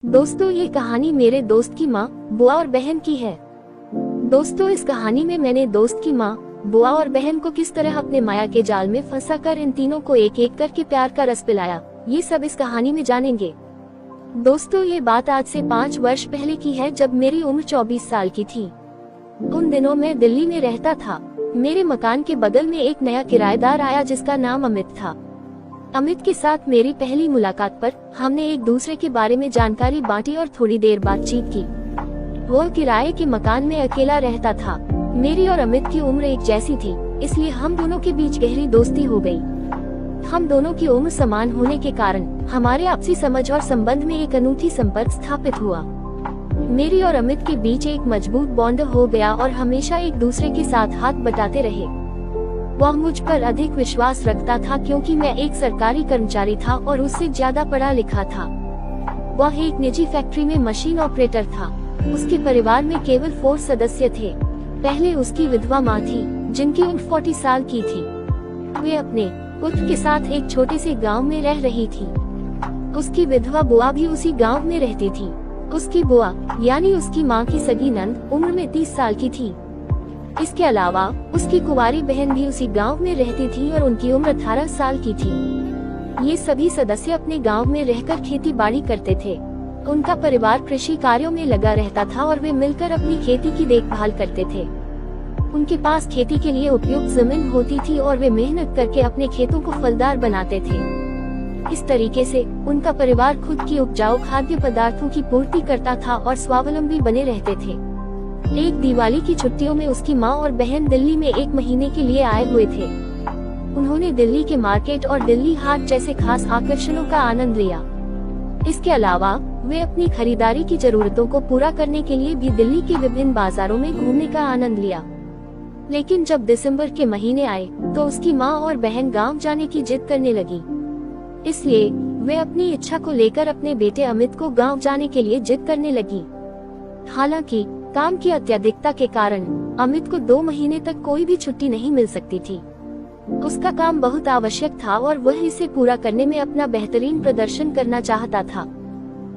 दोस्तों, ये कहानी मेरे दोस्त की माँ, बुआ और बहन की है। दोस्तों, इस कहानी में मैंने दोस्त की माँ, बुआ और बहन को किस तरह अपने माया के जाल में फंसाकर इन तीनों को एक एक करके प्यार का रस पिलाया, ये सब इस कहानी में जानेंगे। दोस्तों, ये बात आज से 5 वर्ष पहले की है, जब मेरी उम्र 24 साल की थी। उन दिनों मैं दिल्ली में रहता था। मेरे मकान के बगल में एक नया किराएदार आया जिसका नाम अमित था। अमित के साथ मेरी पहली मुलाकात पर हमने एक दूसरे के बारे में जानकारी बांटी और थोड़ी देर बातचीत की। वो किराए के मकान में अकेला रहता था। मेरी और अमित की उम्र एक जैसी थी, इसलिए हम दोनों के बीच गहरी दोस्ती हो गई। हम दोनों की उम्र समान होने के कारण हमारे आपसी समझ और संबंध में एक अनूठी संपर्क स्थापित हुआ। मेरी और अमित के बीच एक मजबूत बॉन्ड हो गया और हमेशा एक दूसरे के साथ हाथ बटाते रहे। वह मुझ पर अधिक विश्वास रखता था क्योंकि मैं एक सरकारी कर्मचारी था और उससे ज्यादा पढ़ा लिखा था। वह एक निजी फैक्ट्री में मशीन ऑपरेटर था। उसके परिवार में केवल 4 सदस्य थे। पहले उसकी विधवा माँ थी, जिनकी उम्र 40 साल की थी। वे अपने पुत्र के साथ एक छोटे से गांव में रह रही थी। उसकी विधवा बुआ भी उसी गांव में रहती थी। उसकी बुआ यानी उसकी माँ की सगी नंद उम्र में 30 साल की थी। इसके अलावा उसकी कुंवारी बहन भी उसी गांव में रहती थी और उनकी उम्र 18 साल की थी। ये सभी सदस्य अपने गांव में रहकर खेती बाड़ी करते थे। उनका परिवार कृषि कार्यों में लगा रहता था और वे मिलकर अपनी खेती की देखभाल करते थे। उनके पास खेती के लिए उपयुक्त जमीन होती थी और वे मेहनत करके अपने खेतों को फलदार बनाते थे। इस तरीके से उनका परिवार खुद की उपजाऊ खाद्य पदार्थों की पूर्ति करता था और स्वावलंबी बने रहते थे। एक दिवाली की छुट्टियों में उसकी माँ और बहन दिल्ली में 1 महीने के लिए आए हुए थे। उन्होंने दिल्ली के मार्केट और दिल्ली हाट जैसे खास आकर्षणों का आनंद लिया। इसके अलावा वे अपनी खरीदारी की जरूरतों को पूरा करने के लिए भी दिल्ली के विभिन्न बाजारों में घूमने का आनंद लिया। लेकिन जब दिसंबर के महीने आए तो उसकी माँ और बहन गाँव जाने की जिद करने लगी। इसलिए वे अपनी इच्छा को लेकर अपने बेटे अमित को गाँव जाने के लिए जिद करने लगी। हालांकि काम की अत्यधिकता के कारण अमित को 2 महीने तक कोई भी छुट्टी नहीं मिल सकती थी। उसका काम बहुत आवश्यक था और वह इसे पूरा करने में अपना बेहतरीन प्रदर्शन करना चाहता था।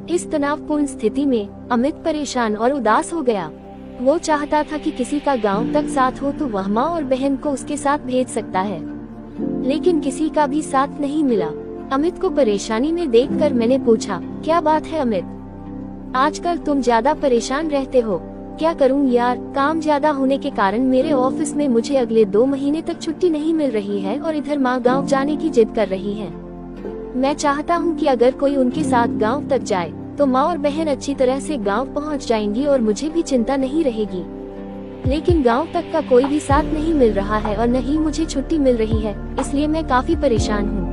इस तनावपूर्ण स्थिति में अमित परेशान और उदास हो गया। वो चाहता था कि किसी का गांव तक साथ हो तो वह माँ और बहन को उसके साथ भेज सकता है, लेकिन किसी का भी साथ नहीं मिला। अमित को परेशानी में देखकर मैंने पूछा, क्या बात है अमित, आजकल तुम ज्यादा परेशान रहते हो? क्या करूं यार, काम ज्यादा होने के कारण मेरे ऑफिस में मुझे अगले 2 महीने तक छुट्टी नहीं मिल रही है और इधर माँ गांव जाने की जिद कर रही है। मैं चाहता हूं कि अगर कोई उनके साथ गांव तक जाए तो माँ और बहन अच्छी तरह से गांव पहुंच जाएंगी और मुझे भी चिंता नहीं रहेगी। लेकिन गांव तक का कोई भी साथ नहीं मिल रहा है और न ही मुझे छुट्टी मिल रही है, इसलिए मैं काफी परेशान हूँ।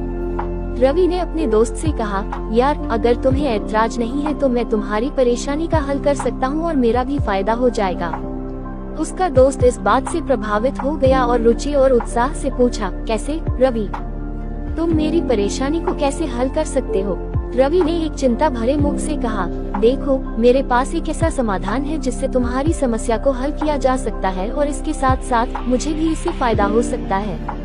रवि ने अपने दोस्त से कहा, यार अगर तुम्हें ऐतराज नहीं है तो मैं तुम्हारी परेशानी का हल कर सकता हूँ और मेरा भी फायदा हो जाएगा। उसका दोस्त इस बात से प्रभावित हो गया और रुचि और उत्साह से पूछा, कैसे रवि, तुम मेरी परेशानी को कैसे हल कर सकते हो? रवि ने एक चिंता भरे मुख से कहा, देखो मेरे पास एक ऐसा समाधान है जिससे तुम्हारी समस्या को हल किया जा सकता है और इसके साथ साथ मुझे भी इससे फायदा हो सकता है।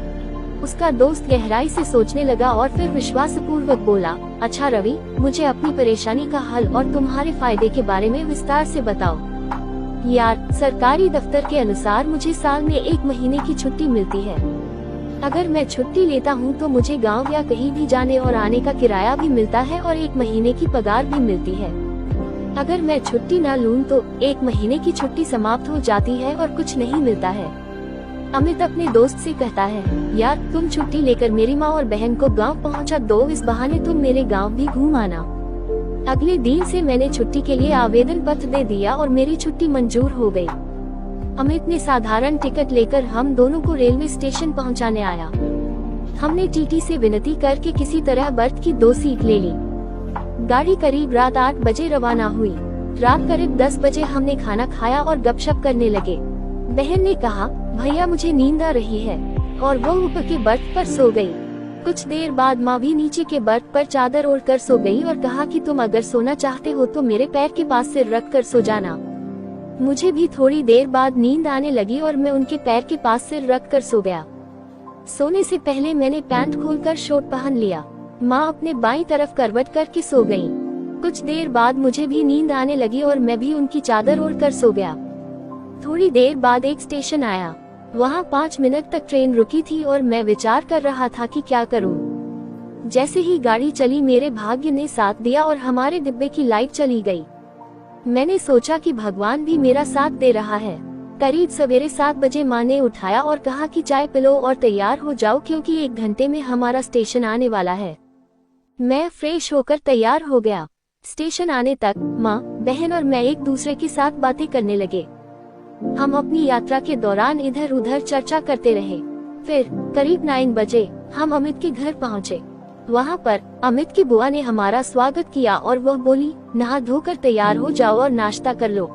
उसका दोस्त गहराई से सोचने लगा और फिर विश्वासपूर्वक बोला, अच्छा रवि, मुझे अपनी परेशानी का हल और तुम्हारे फायदे के बारे में विस्तार से बताओ। यार, सरकारी दफ्तर के अनुसार मुझे साल में 1 महीने की छुट्टी मिलती है। अगर मैं छुट्टी लेता हूँ तो मुझे गांव या कहीं भी जाने और आने का किराया भी मिलता है और 1 महीने की पगार भी मिलती है। अगर मैं छुट्टी न लूँ तो 1 महीने की छुट्टी समाप्त हो जाती है और कुछ नहीं मिलता है। अमित अपने दोस्त से कहता है, यार तुम छुट्टी लेकर मेरी माँ और बहन को गांव पहुंचा दो, इस बहाने तुम मेरे गांव भी घूम आना। अगले दिन से मैंने छुट्टी के लिए आवेदन पत्र दे दिया और मेरी छुट्टी मंजूर हो गई। अमित ने साधारण टिकट लेकर हम दोनों को रेलवे स्टेशन पहुंचाने आया। हमने टीटी से विनती करके किसी तरह बर्थ की 2 सीट ले ली। गाड़ी करीब रात 8 बजे रवाना हुई। रात करीब 10 बजे हमने खाना खाया और गपशप करने लगे। बहन ने कहा, भैया मुझे नींद आ रही है, और वो ऊपर के बर्थ पर सो गई। कुछ देर बाद माँ भी नीचे के बर्थ पर चादर ओढ़ कर सो गई और कहा कि तुम अगर सोना चाहते हो तो मेरे पैर के पास सिर रख कर सो जाना। मुझे भी थोड़ी देर बाद नींद आने लगी और मैं उनके पैर के पास सिर रख कर सो गया। सोने से पहले मैंने पैंट खोलकर शॉर्ट पहन लिया। माँ अपने बाईं तरफ करवट करके सो गयी। कुछ देर बाद मुझे भी नींद आने लगी और मैं भी उनकी चादर ओढ़कर सो गया। थोड़ी देर बाद एक स्टेशन आया। वहाँ 5 मिनट तक ट्रेन रुकी थी और मैं विचार कर रहा था कि क्या करूं। जैसे ही गाड़ी चली मेरे भाग्य ने साथ दिया और हमारे डिब्बे की लाइट चली गई। मैंने सोचा कि भगवान भी मेरा साथ दे रहा है। करीब सवेरे 7 बजे माँ ने उठाया और कहा कि चाय पिलो और तैयार हो जाओ क्योंकि 1 घंटे में हमारा स्टेशन आने वाला है। मैं फ्रेश होकर तैयार हो गया। स्टेशन आने तक माँ, बहन और मैं एक दूसरे के साथ बातें करने लगे। हम अपनी यात्रा के दौरान इधर उधर चर्चा करते रहे। फिर करीब 9 बजे हम अमित के घर पहुँचे। वहाँ पर अमित की बुआ ने हमारा स्वागत किया और वह बोली, नहा धोकर तैयार हो जाओ और नाश्ता कर लो।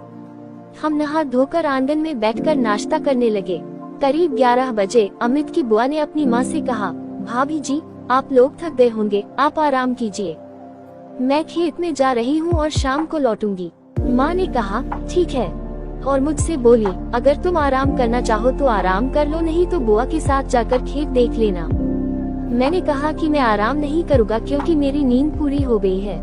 हम नहा धोकर आंगन में बैठकर नाश्ता करने लगे। करीब 11 बजे अमित की बुआ ने अपनी माँ से कहा, भाभी जी आप लोग थक गए होंगे, आप आराम कीजिए, मैं खेत में जा रही हूँ और शाम को लौटूंगी। माँ ने कहा ठीक है और मुझसे बोली, अगर तुम आराम करना चाहो तो आराम कर लो, नहीं तो बुआ के साथ जाकर खेत देख लेना। मैंने कहा कि मैं आराम नहीं करूँगा क्योंकि मेरी नींद पूरी हो गई है।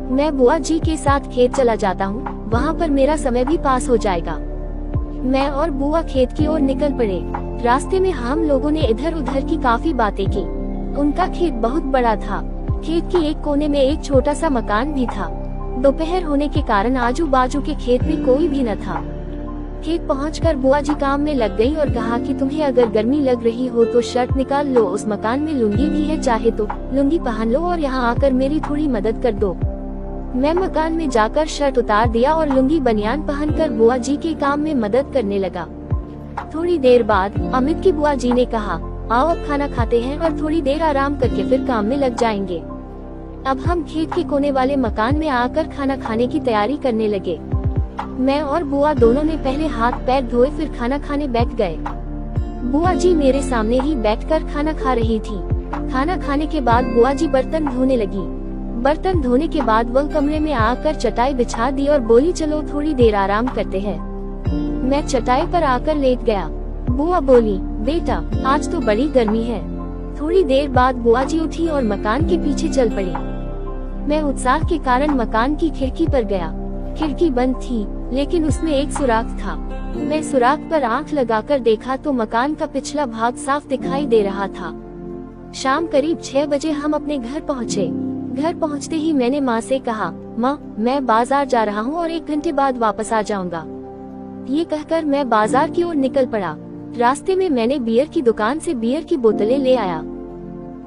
मैं बुआ जी के साथ खेत चला जाता हूँ, वहाँ पर मेरा समय भी पास हो जाएगा। मैं और बुआ खेत की ओर निकल पड़े। रास्ते में हम लोगों ने इधर उधर की काफी बातें की। उनका खेत बहुत बड़ा था। खेत की एक कोने में एक छोटा सा मकान भी था। दोपहर होने के कारण आजू बाजू के खेत में कोई भी न था। खेत पहुंचकर बुआ जी काम में लग गई और कहा कि तुम्हें अगर गर्मी लग रही हो तो शर्ट निकाल लो, उस मकान में लुंगी भी है, चाहे तो लुंगी पहन लो और यहाँ आकर मेरी थोड़ी मदद कर दो। मैं मकान में जाकर शर्ट उतार दिया और लुंगी बनियान पहनकर बुआ जी के काम में मदद करने लगा। थोड़ी देर बाद अमित की बुआ जी ने कहा, आओ अब खाना खाते हैं और थोड़ी देर आराम करके फिर काम में लग जाएंगे। अब हम खेत के कोने वाले मकान में आकर खाना खाने की तैयारी करने लगे। मैं और बुआ दोनों ने पहले हाथ पैर धोए फिर खाना खाने बैठ गए। बुआ जी मेरे सामने ही बैठकर खाना खा रही थी। खाना खाने के बाद बुआ जी बर्तन धोने लगी। बर्तन धोने के बाद वह कमरे में आकर चटाई बिछा दी और बोली, चलो थोड़ी देर आराम करते हैं। मैं चटाई पर आकर लेट गया। बुआ बोली, बेटा आज तो बड़ी गर्मी है। थोड़ी देर बाद बुआ जी उठी और मकान के पीछे चल पड़ी। मैं उत्साह के कारण मकान की खिड़की पर गया। खिड़की बंद थी लेकिन उसमें एक सुराख था। मैं सुराख पर आंख लगाकर देखा तो मकान का पिछला भाग साफ दिखाई दे रहा था। शाम करीब 6 बजे हम अपने घर पहुँचे। घर पहुंचते ही मैंने माँ से कहा, माँ मैं बाजार जा रहा हूँ और 1 घंटे बाद वापस आ जाऊंगा। ये कहकर मैं बाजार की ओर निकल पड़ा। रास्ते में मैंने बियर की दुकान से बियर की बोतलें ले आया।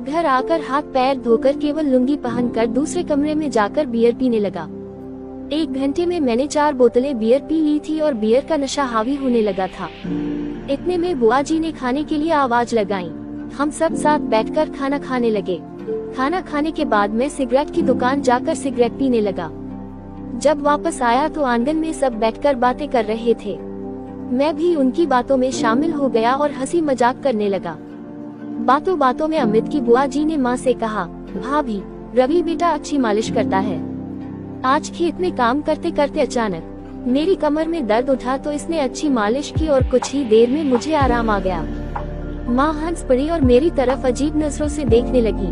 घर आकर हाथ पैर धोकर केवल लुंगी पहनकर दूसरे कमरे में जाकर बियर पीने लगा। 1 घंटे में मैंने 4 बोतलें बियर पी ली थी और बियर का नशा हावी होने लगा था। इतने में बुआ जी ने खाने के लिए आवाज लगाई। हम सब साथ बैठकर खाना खाने लगे। खाना खाने के बाद मैं सिगरेट की दुकान जाकर सिगरेट पीने लगा। जब वापस आया तो आंगन में सब बैठकर बातें कर रहे थे। मैं भी उनकी बातों में शामिल हो गया और हंसी मजाक करने लगा। बातों बातों में अमित की बुआ जी ने माँ से कहा, भाभी रवि बेटा अच्छी मालिश करता है। आज खेत में काम करते करते अचानक मेरी कमर में दर्द उठा तो इसने अच्छी मालिश की और कुछ ही देर में मुझे आराम आ गया। माँ हंस पड़ी और मेरी तरफ अजीब नजरों से देखने लगी।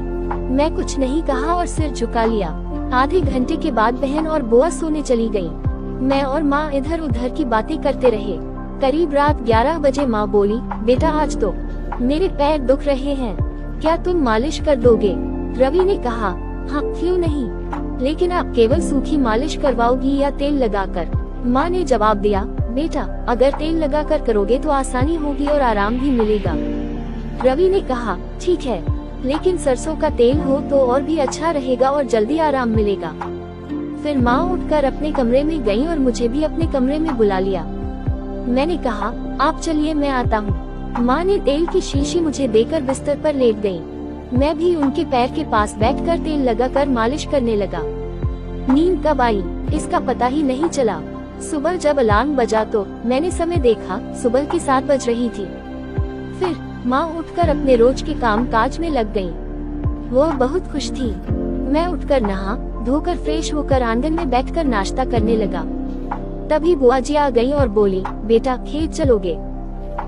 मैं कुछ नहीं कहा और सिर झुका लिया। आधे घंटे के बाद बहन और बुआ सोने चली गयी। मैं और माँ इधर उधर की बातें करते रहे। करीब रात 11 बजे माँ बोली, बेटा आज तो मेरे पैर दुख रहे हैं, क्या तुम मालिश कर दोगे? रवि ने कहा, हाँ क्यों नहीं, लेकिन आप केवल सूखी मालिश करवाओगी या तेल लगाकर? माँ ने जवाब दिया, बेटा अगर तेल लगाकर करोगे तो आसानी होगी और आराम भी मिलेगा। रवि ने कहा, ठीक है, लेकिन सरसों का तेल हो तो और भी अच्छा रहेगा और जल्दी आराम मिलेगा। फिर माँ उठकर अपने कमरे में गई और मुझे भी अपने कमरे में बुला लिया। मैंने कहा, आप चलिए मैं आता हूँ। माँ ने तेल की शीशी मुझे देकर बिस्तर पर लेट गई। मैं भी उनके पैर के पास बैठकर तेल लगाकर मालिश करने लगा। नींद कब आई इसका पता ही नहीं चला। सुबह जब अलार्म बजा तो मैंने समय देखा, सुबह की 7 बज रही थी। फिर माँ उठकर अपने रोज के काम काज में लग गयी। वो बहुत खुश थी। मैं उठकर नहा धोकर फ्रेश होकर आंगन में बैठकर नाश्ता करने लगा। तभी बुआ जी आ गई और बोली, बेटा खेत चलोगे?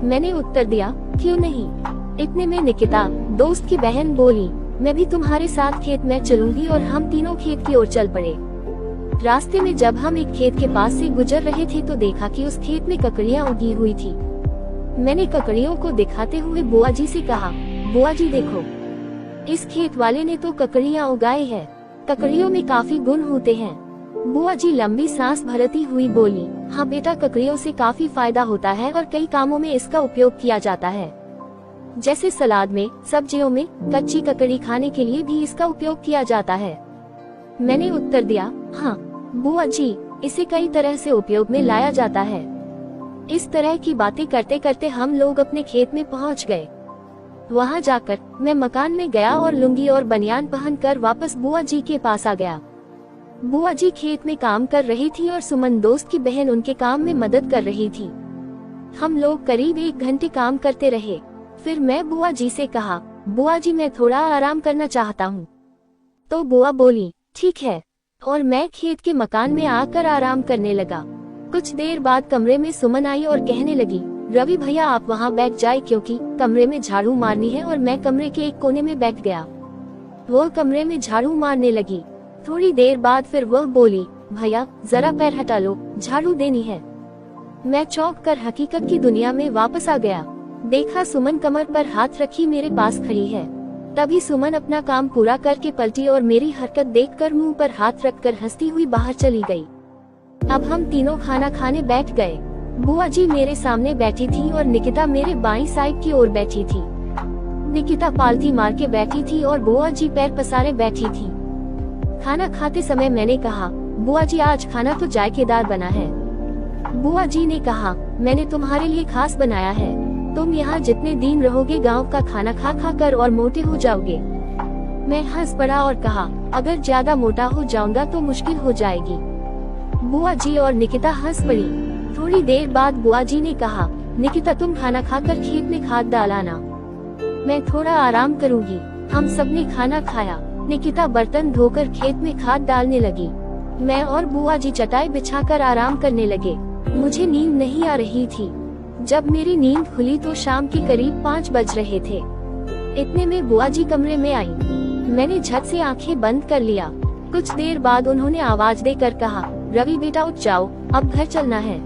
मैंने उत्तर दिया, क्यों नहीं। इतने में निकिता दोस्त की बहन बोली, मैं भी तुम्हारे साथ खेत में चलूंगी और हम तीनों खेत की ओर चल पड़े। रास्ते में जब हम एक खेत के पास से गुजर रहे थे तो देखा कि उस खेत में ककड़ियाँ उगी हुई थी। मैंने ककड़ियों को दिखाते हुए बुआ जी से कहा, बुआ जी देखो, इस खेत वाले ने तो ककड़ियाँ उगाई है, ककड़ियों में काफी गुण होते हैं। बुआ जी लंबी सांस भरती हुई बोली, हाँ बेटा, ककड़ियों से काफी फायदा होता है और कई कामों में इसका उपयोग किया जाता है, जैसे सलाद में, सब्जियों में, कच्ची ककड़ी खाने के लिए भी इसका उपयोग किया जाता है। मैंने उत्तर दिया, हाँ बुआ जी, इसे कई तरह से उपयोग में लाया जाता है। इस तरह की बातें करते करते हम लोग अपने खेत में पहुंच गए। वहां जाकर मैं मकान में गया और लुंगी और बनियान पहनकर वापस बुआ जी के पास आ गया। बुआ जी खेत में काम कर रही थी और सुमन दोस्त की बहन उनके काम में मदद कर रही थी। हम लोग करीब 1 घंटे काम करते रहे। फिर मैं बुआ जी से कहा, बुआ जी मैं थोड़ा आराम करना चाहता हूँ। तो बुआ बोली, ठीक है, और मैं खेत के मकान में आकर आराम करने लगा। कुछ देर बाद कमरे में सुमन आई और कहने लगी, रवि भैया आप वहाँ बैठ जाए क्योंकि कमरे में झाड़ू मारनी है। और मैं कमरे के एक कोने में बैठ गया। वो कमरे में झाड़ू मारने लगी। थोड़ी देर बाद फिर वह बोली, भैया जरा पैर हटा लो, झाड़ू देनी है। मैं चौंक कर हकीकत की दुनिया में वापस आ गया। देखा सुमन कमर पर हाथ रखी मेरे पास खड़ी है। तभी सुमन अपना काम पूरा करके पलटी और मेरी हरकत देखकर मुंह पर हाथ रखकर हंसती हुई बाहर चली गई। अब हम तीनों खाना खाने बैठ गए। बुआ जी मेरे सामने बैठी थी और निकिता मेरे बाईं साइड की ओर बैठी थी। निकिता पालथी मार के बैठी थी और बुआ जी पैर पसारे बैठी थी। खाना खाते समय मैंने कहा, बुआ जी आज खाना तो जायकेदार बना है। बुआ जी ने कहा, मैंने तुम्हारे लिए खास बनाया है, तुम यहाँ जितने दिन रहोगे गांव का खाना खा खा कर और मोटे हो जाओगे। मैं हंस पड़ा और कहा, अगर ज्यादा मोटा हो जाऊंगा तो मुश्किल हो जाएगी। बुआ जी और निकिता हंस पड़ी। थोड़ी देर बाद बुआ जी ने कहा, निकिता तुम खाना खाकर खेत में खाद डालाना, मैं थोड़ा आराम करूंगी। हम सबने खाना खाया। निकिता बर्तन धोकर खेत में खाद डालने लगी। मैं और बुआ जी चटाई बिछाकर आराम करने लगे। मुझे नींद नहीं आ रही थी। जब मेरी नींद खुली तो शाम के करीब 5 बज रहे थे। इतने में बुआ जी कमरे में आई। मैंने झट से आंखें बंद कर लिया। कुछ देर बाद उन्होंने आवाज देकर कहा, रवि बेटा उठ जाओ, अब घर चलना है।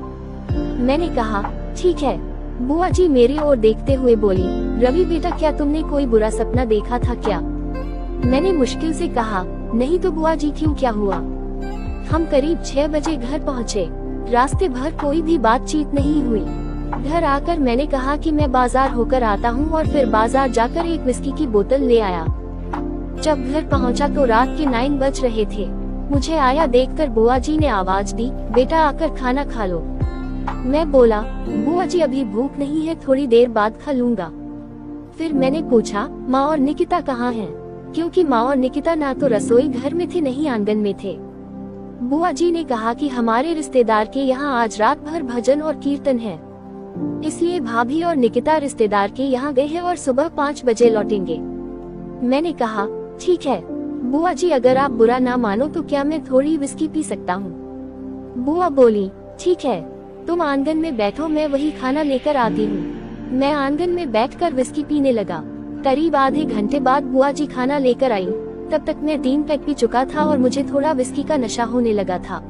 मैंने कहा, ठीक है। बुआ जी मेरी ओर देखते हुए बोली, रवि बेटा क्या तुमने कोई बुरा सपना देखा था क्या? मैंने मुश्किल से कहा, नहीं तो बुआ जी क्यों, क्या हुआ? हम करीब 6 बजे घर पहुँचे। रास्ते भर कोई भी बातचीत नहीं हुई। घर आकर मैंने कहा कि मैं बाजार होकर आता हूँ और फिर बाजार जाकर एक विस्की की बोतल ले आया। जब घर पहुँचा तो रात के 9 बज रहे थे। मुझे आया देखकर बुआ जी ने आवाज दी, बेटा आकर खाना खा लो। मैं बोला, बुआ जी अभी भूख नहीं है, थोड़ी देर बाद खा लूंगा। फिर मैंने पूछा, माँ और निकिता कहाँ हैं? क्योंकि माँ और निकिता ना तो रसोई घर में थे नहीं आंगन में थे। बुआ जी ने कहा कि हमारे रिश्तेदार के यहाँ आज रात भर भजन और कीर्तन है, इसलिए भाभी और निकिता रिश्तेदार के यहाँ गए हैं और सुबह 5 बजे लौटेंगे। मैंने कहा, ठीक है बुआ जी, अगर आप बुरा ना मानो तो क्या मैं थोड़ी विस्की पी सकता हूँ? बुआ बोली, ठीक है, तुम आंगन में बैठो, मैं वही खाना लेकर आती हूँ। मैं आंगन में बैठकर विस्की पीने लगा। करीब आधे घंटे बाद बुआ जी खाना लेकर आई। तब तक मैं 3 पैक पी चुका था और मुझे थोड़ा विस्की का नशा होने लगा था।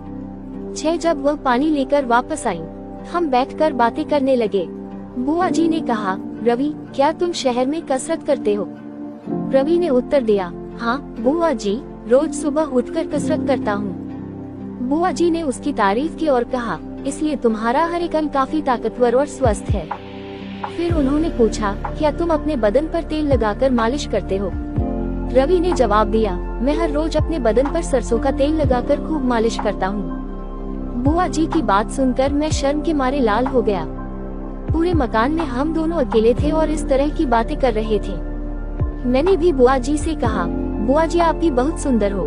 6 जब वह पानी लेकर वापस आई, हम बैठकर बातें करने लगे। बुआ जी ने कहा, रवि क्या तुम शहर में कसरत करते हो? रवि ने उत्तर दिया, हाँ बुआ जी, रोज सुबह उठकर कसरत करता हूँ। बुआ जी ने उसकी तारीफ की और कहा, इसलिए तुम्हारा हर एक अंग काफी ताकतवर और स्वस्थ है। फिर उन्होंने पूछा, क्या तुम अपने बदन पर तेल लगाकर मालिश करते हो? रवि ने जवाब दिया, मैं हर रोज अपने बदन पर सरसों का तेल लगाकर खूब मालिश करता हूँ। बुआ जी की बात सुनकर मैं शर्म के मारे लाल हो गया। पूरे मकान में हम दोनों अकेले थे और इस तरह की बातें कर रहे थे। मैंने भी बुआ जी से कहा, बुआ जी आप भी बहुत सुंदर हो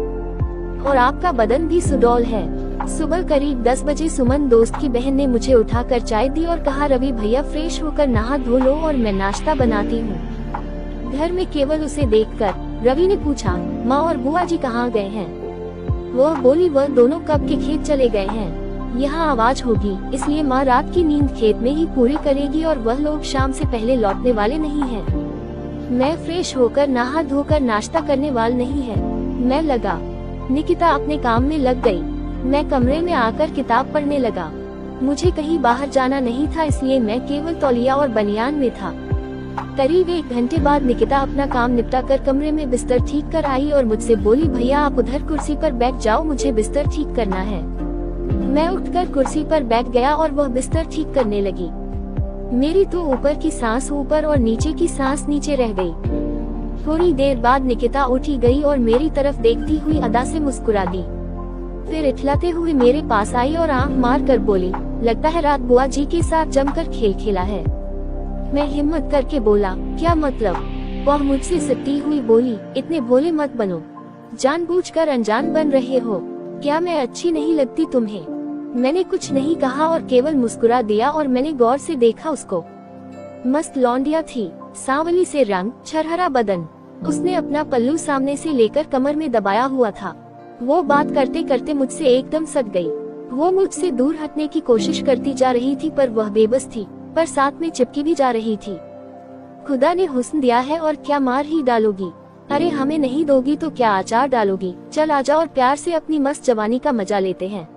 और आपका बदन भी सुडौल है। सुबह करीब 10 बजे सुमन दोस्त की बहन ने मुझे उठाकर चाय दी और कहा, रवि भैया फ्रेश होकर नहा धो लो और मैं नाश्ता बनाती हूँ। घर में केवल उसे देखकर रवि ने पूछा, माँ और बुआ जी कहाँ गए हैं? वह बोली, वह दोनों कब के खेत चले गए हैं। यहाँ आवाज होगी, इसलिए माँ रात की नींद खेत में ही पूरी करेगी और वह लोग शाम से पहले लौटने वाले नहीं हैं। मैं फ्रेश होकर नहा धोकर नाश्ता करने वाला नहीं है। मैं लगा। निकिता अपने काम में लग गई। मैं कमरे में आकर किताब पढ़ने लगा। मुझे कहीं बाहर जाना नहीं था, इसलिए मैं केवल तौलिया और बनियान में था। करीब 1 घंटे बाद निकिता अपना काम निपटा कर कमरे में बिस्तर ठीक कर आई और मुझसे बोली, भैया आप उधर कुर्सी पर बैठ जाओ, मुझे बिस्तर ठीक करना है। मैं उठकर कुर्सी पर बैठ गया और वह बिस्तर ठीक करने लगी। मेरी तो ऊपर की सांस ऊपर और नीचे की सांस नीचे रह गई। थोड़ी देर बाद निकिता उठी गई और मेरी तरफ देखती हुई अदा से मुस्कुरा दी। फिर इठलाते हुए मेरे पास आई और आंख मार कर बोली, लगता है रात बुआ जी के साथ जमकर खेल खेला है। मैं हिम्मत करके बोला, क्या मतलब? वह मुझसे सटती हुई बोली, इतने भोले मत बनो, जानबूझकर अनजान बन रहे हो। क्या मैं अच्छी नहीं लगती तुम्हें? मैंने कुछ नहीं कहा और केवल मुस्कुरा दिया और मैंने गौर से देखा उसको। मस्त लौंडिया थी, सांवली से रंग, छरहरा बदन। उसने अपना पल्लू सामने से लेकर कमर में दबाया हुआ था। वो बात करते करते मुझसे एकदम सट गई। वो मुझसे दूर हटने की कोशिश करती जा रही थी, पर वह बेबस थी, पर साथ में चिपकी भी जा रही थी। खुदा ने हुस्न दिया है और क्या मार ही डालोगी? अरे हमें नहीं दोगी तो क्या अचार डालोगी? चल आजा और प्यार से अपनी मस्त जवानी का मजा लेते हैं।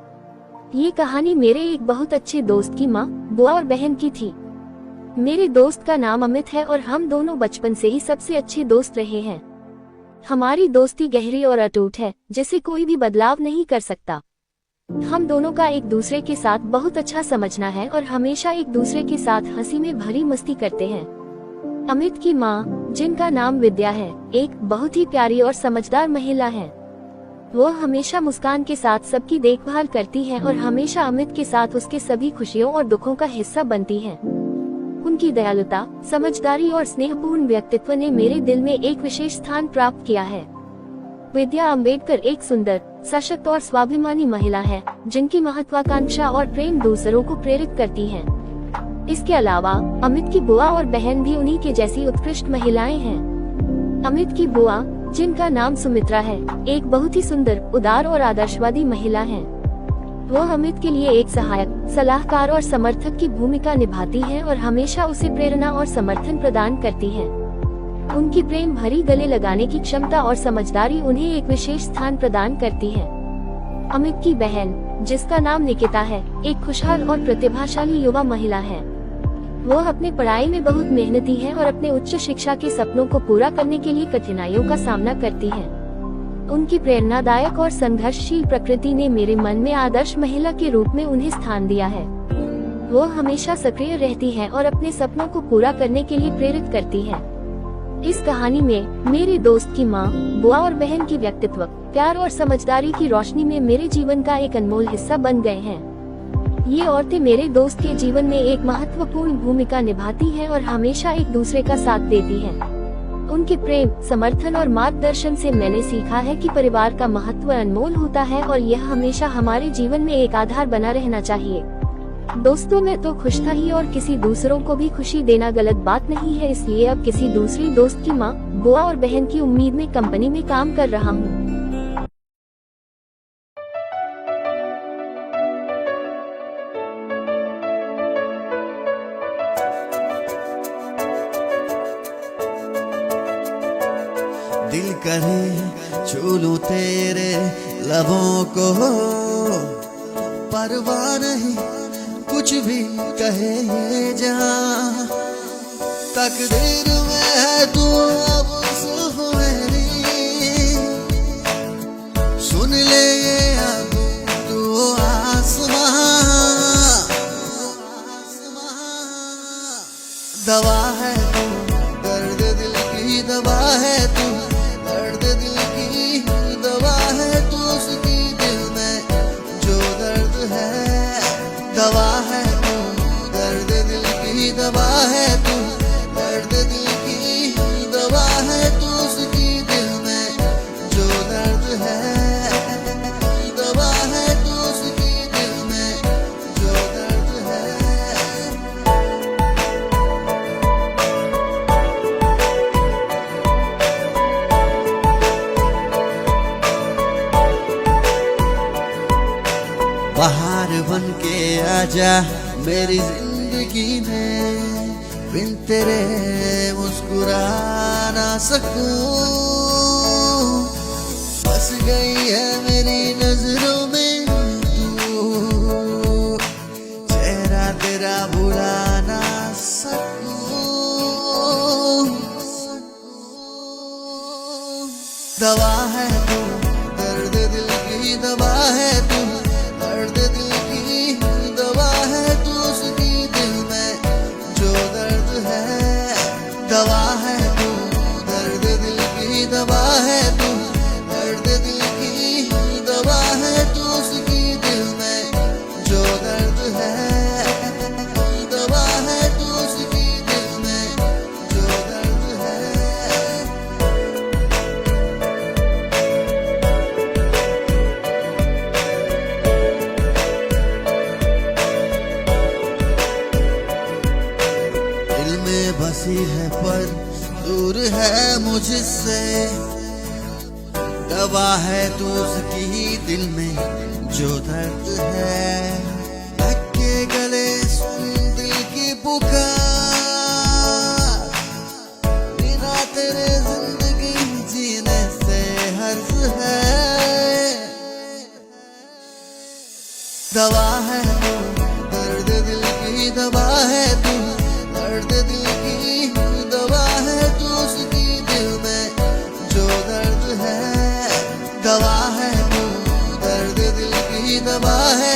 ये कहानी मेरे एक बहुत अच्छे दोस्त की माँ, बुआ और बहन की थी। मेरे दोस्त का नाम अमित है और हम दोनों बचपन से ही सबसे अच्छे दोस्त रहे हैं। हमारी दोस्ती गहरी और अटूट है, जिसे कोई भी बदलाव नहीं कर सकता। हम दोनों का एक दूसरे के साथ बहुत अच्छा समझना है और हमेशा एक दूसरे के साथ हंसी में भरी मस्ती करते हैं। अमित की माँ, जिनका नाम विद्या है, एक बहुत ही प्यारी और समझदार महिला है। वो हमेशा मुस्कान के साथ सबकी देखभाल करती है और हमेशा अमित के साथ उसके सभी खुशियों और दुखों का हिस्सा बनती है। उनकी दयालुता, समझदारी और स्नेहपूर्ण व्यक्तित्व ने मेरे दिल में एक विशेष स्थान प्राप्त किया है। विद्या अम्बेडकर एक सुंदर, सशक्त और स्वाभिमानी महिला है, जिनकी महत्वाकांक्षा और प्रेम दूसरों को प्रेरित करती है। इसके अलावा अमित की बुआ और बहन भी उन्हीं के जैसी उत्कृष्ट महिलाएं हैं। अमित की बुआ, जिनका नाम सुमित्रा है, एक बहुत ही सुंदर, उदार और आदर्शवादी महिला है। वो अमित के लिए एक सहायक, सलाहकार और समर्थक की भूमिका निभाती है और हमेशा उसे प्रेरणा और समर्थन प्रदान करती है। उनकी प्रेम भरी गले लगाने की क्षमता और समझदारी उन्हें एक विशेष स्थान प्रदान करती है। अमित की बहन, जिसका नाम निकिता है, एक खुशहाल और प्रतिभाशाली युवा महिला है। वो अपने पढ़ाई में बहुत मेहनती है और अपने उच्च शिक्षा के सपनों को पूरा करने के लिए कठिनाइयों का सामना करती है। उनकी प्रेरणादायक और संघर्षशील प्रकृति ने मेरे मन में आदर्श महिला के रूप में उन्हें स्थान दिया है। वो हमेशा सक्रिय रहती है और अपने सपनों को पूरा करने के लिए प्रेरित करती है। इस कहानी में मेरे दोस्त की माँ, बुआ और बहन की व्यक्तित्व, प्यार और समझदारी की रोशनी में मेरे जीवन का एक अनमोल हिस्सा बन गए हैं। ये औरतें मेरे दोस्त के जीवन में एक महत्वपूर्ण भूमिका निभाती हैं और हमेशा एक दूसरे का साथ देती हैं। उनके प्रेम, समर्थन और मार्गदर्शन से मैंने सीखा है कि परिवार का महत्व अनमोल होता है और यह हमेशा हमारे जीवन में एक आधार बना रहना चाहिए। दोस्तों, मैं तो खुश था ही और किसी दूसरों को भी खुशी देना गलत बात नहीं है, इसलिए अब किसी दूसरी दोस्त की माँ, बुआ और बहन की उम्मीद में कंपनी में काम कर रहा हूँ। दिल करे छू लूं तेरे लबों को, परवाह नहीं कुछ भी कहे जा, तकदीर में है तू अब सिर्फ मेरी, सुन ले ये अब तू आसमां, दवा है तू दर्द दिल की, दवा है तू दर्द दिल की, दवा है तू उसकी दिल में जो दर्द है, दवा है तू दर्द दिल की, दवा है तू दर्द दिल की, दवा है तू उसकी दिल में जो दर्द है, दवा है तू उसकी दिल में जो दर्द है। बाहर बन के आजा मेरी जिंदगी में, बिन तेरे मुस्कुरा ना सकूं, बस गई है मेरी नजरों में दवा है तू, दर्द दिल की दवा है तू, दर्द दिल की दवा है तू, उसकी दिल में जो दर्द है। दवा है तू, दर्द दिल की दवा है तू, दर्द दिल की दवा है तू, उसकी दिल में जो दर्द है। दवा है तू, उसकी दिल में जो दर्द है। दिल में बसी है पर दूर है मुझसे, दवा है तू उसकी दिल में जो दर्द है। धक्के गले सुन दिल की पुकार, बिना तेरे जिंदगी जीने से हर्ज है। दवा है तू, दर्द दिल की दवा है तू, दर्द दिल की दवा है तू, उसकी दिल में जो दर्द है। दवा है तू, दर्द दिल की दवा है